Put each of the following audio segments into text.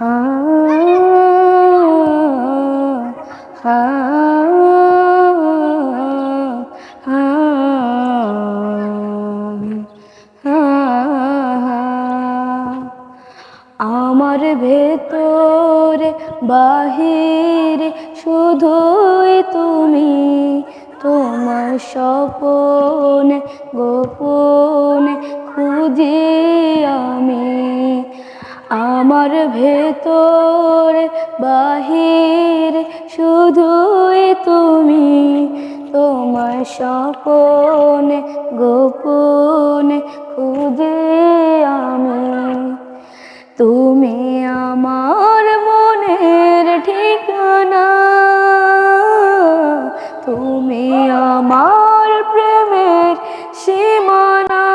হা হা হা হা আমার ভেতরে বাহিরে শুধুই তুমি, তোমার স্বপনে গোপনে খুঁজি আমি। আমার ভেতরে বাহিরে শুধুই তুমি, তোমার স্বপনে গোপনে খুঁজি আমি। তুমি আমার মনের ঠিকানা, তুমি আমার প্রেমের সীমানা,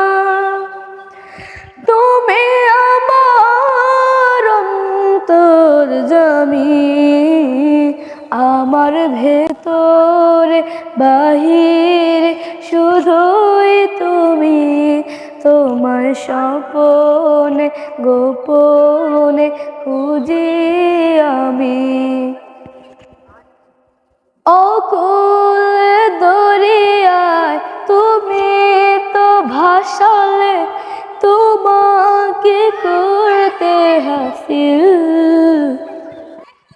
তুমি আমার অন্তর্যামী। আমার ভেতরে বাহিরে শুধুই তুমি, তোমার স্বপনে গোপনে খুঁজি আমি। অকুল দরিয়ায় তুমি তো ভাসালে, তোমাকে করতে হাসিল।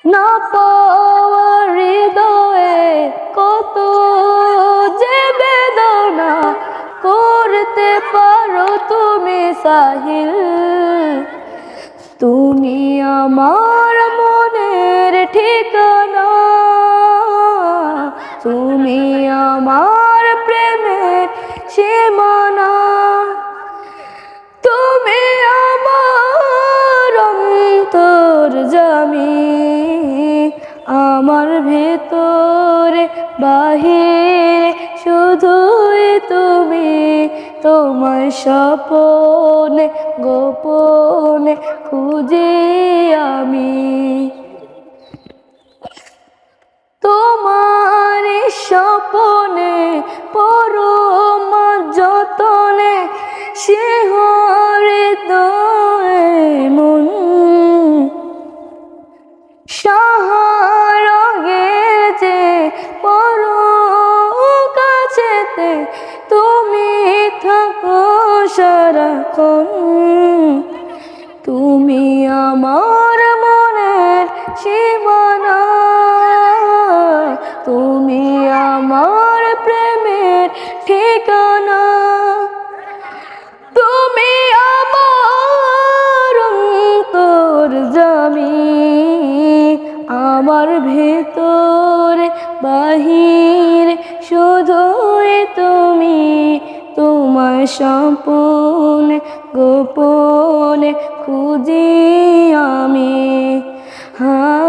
না পাওয়া হৃদয়ে কত যে বেদনা, করতে পারো তুমি সাহিল। তুমি আমার মনের ঠিকানা, তুমি আমার প্রেমের সীমানা, তুমি আমার অন্তর্যামী। আমার ভেতরে বাহিরে শুধুই তুমি, তোমার স্বপনে গোপনে খুঁজি আমি। তোমার স্বপনে পরম যতনে শিহরিদয়ে মন। সাহারাগের যে পর কাছেতে তুমি থাকো সারাক্ষণ। তুমি আমার মনের সীমানা, তুমি আমার প্রেমের ঠিকানা, তুমি আমার অন্তর্যামী। আমার ভেতরে বাহিরে শুধুই তুমি, তোমার স্বপনে গোপনে খুঁজি আমি। হা